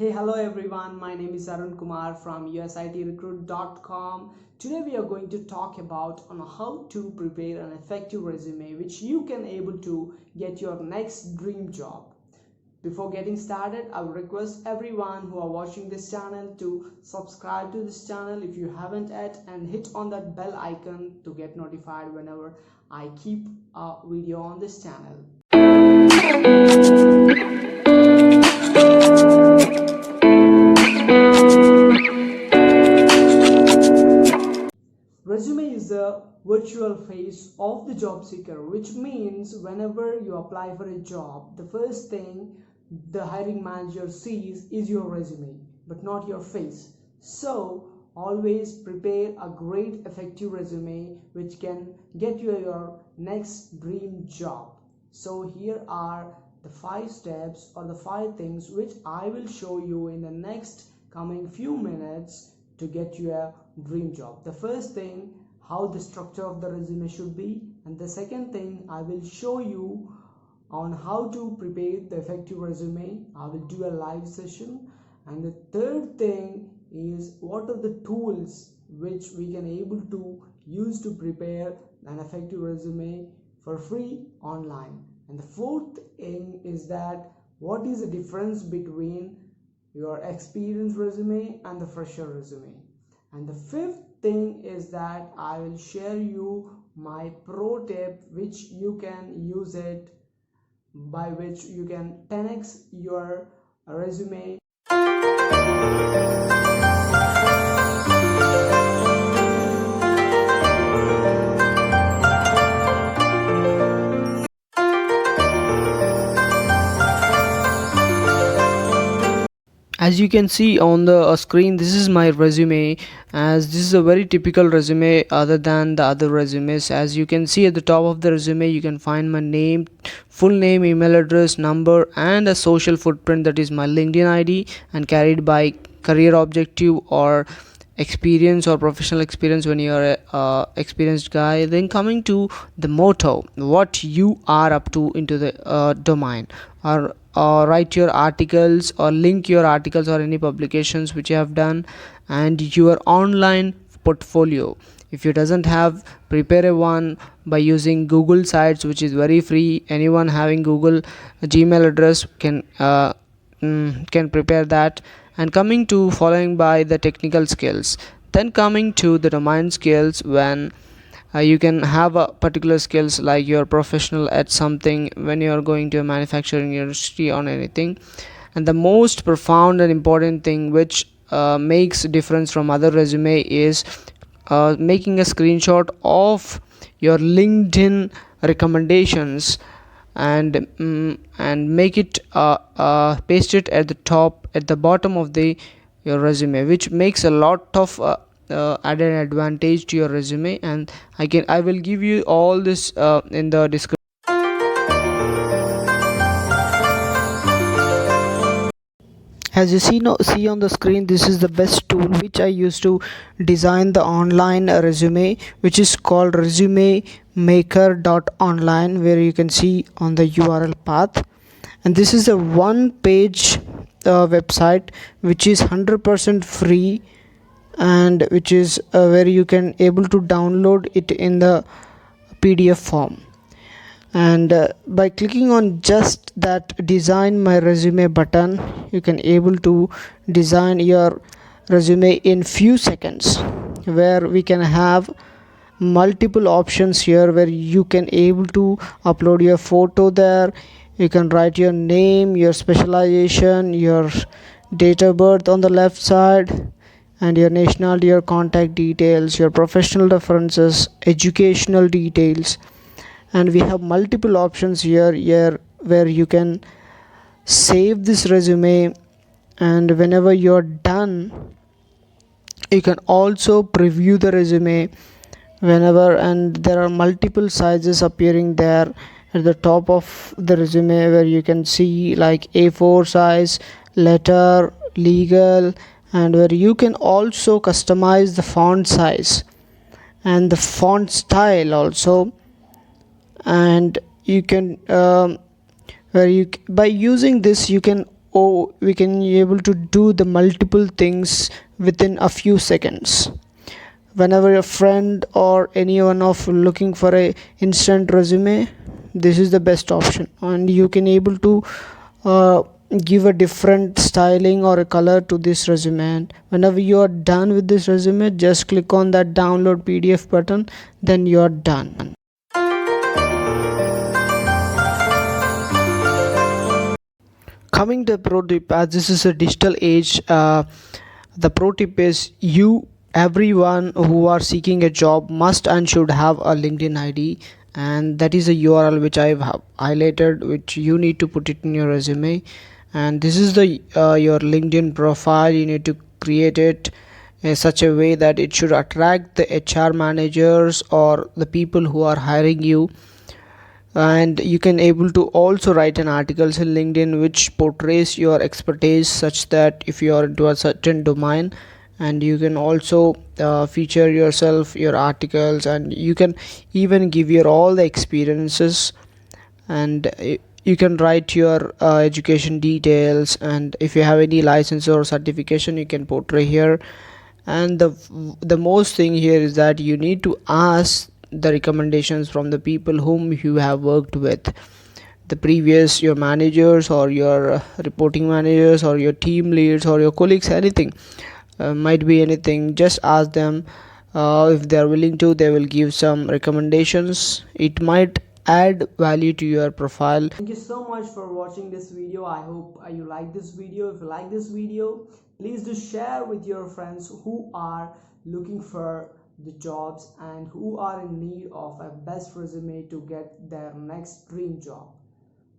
Hey, hello everyone. My name is Arun Kumar from Usitrecruit.com. Today we are going to talk about on how to prepare an effective resume which you can able to get your next dream job. Before getting started, I would request everyone who are watching this channel to subscribe to this channel if you haven't yet and hit on that bell icon to get notified whenever I keep a video on this channel. Resume is the virtual face of the job seeker, which means whenever you apply for a job, the first thing the hiring manager sees is your resume, but not your face. So always prepare a great effective resume which can get you your next dream job. So here are the 5 steps or the 5 things which I will show you in the next coming few minutes to get you a dream job. The first thing, how the structure of the resume should be, and the second thing, I will show you on how to prepare the effective resume. I will do a live session. And the third thing is what are the tools which we can able to use to prepare an effective resume for free online. And the fourth thing is that what is the difference between your experienced resume and the fresher resume. And the fifth thing is that I will share you my pro tip which you can use it, by which you can 10x your resume. As you can see on the screen, this is my resume, as this is a very typical resume other than the other resumes. As you can see at the top of the resume, you can find my name, full name, email address, number, and a social footprint, that is my LinkedIn ID, and carried by career objective or experience or professional experience when you are a experienced guy. Then coming to the motto, what you are up to into the domain, or write your articles or link your articles or any publications which you have done, and your online portfolio. If you doesn't have, prepare a one by using Google Sites, which is very free. Anyone having Google Gmail address can prepare that. And coming to following by the technical skills, then coming to the domain skills, when you can have a particular skills like you're professional at something when you're going to a manufacturing industry or anything. And the most profound and important thing which makes difference from other resume is making a screenshot of your LinkedIn recommendations and make it paste it at the top, at the bottom of the your resume, which makes a lot of added advantage to your resume. And I will give you all this in the description. As you see on the screen, this is the best tool which I use to design the online resume, which is called resume maker.online, where you can see on the URL path. And this is a one page website which is 100% free, and which is where you can able to download it in the PDF form. And by clicking on just that design my resume button, you can able to design your resume in few seconds, where we can have multiple options here, where you can able to upload your photo there. You can write your name, your specialization, your date of birth on the left side, and your nationality, your contact details, your professional references, educational details. And we have multiple options here where you can save this resume, and whenever you're done, you can also preview the resume whenever. And there are multiple sizes appearing there at the top of the resume, where you can see like A4 size, letter, legal, and where you can also customize the font size and the font style also. And you can by using this, you can or we can be able to do the multiple things within a few seconds. Whenever a friend or anyone of looking for a instant resume, this is the best option, and you can able to uh, give a different styling or a color to this resume. And whenever you are done with this resume, just click on that download PDF button, then you are done. Coming to the pro tip, as this is a digital age, the pro tip is you everyone who are seeking a job must and should have a LinkedIn ID, and that is a URL which I have highlighted, which you need to put it in your resume. And this is the your LinkedIn profile. You need to create it in such a way that it should attract the HR managers or the people who are hiring you. And you can able to also write an articles in LinkedIn which portrays your expertise, such that if you are into a certain domain, and you can also feature yourself, your articles, and you can even give your all the experiences. And you can write your education details, and if you have any license or certification, you can portray here. And the most thing here is that you need to ask the recommendations from the people whom you have worked with, the previous your managers or your reporting managers or your team leads or your colleagues, anything, might be anything. Just ask them. If they are willing to, they will give some recommendations. It might add value to your profile. Thank you so much for watching this video. I hope you like this video. If you like this video, please do share with your friends who are looking for the jobs and who are in need of a best resume to get their next dream job.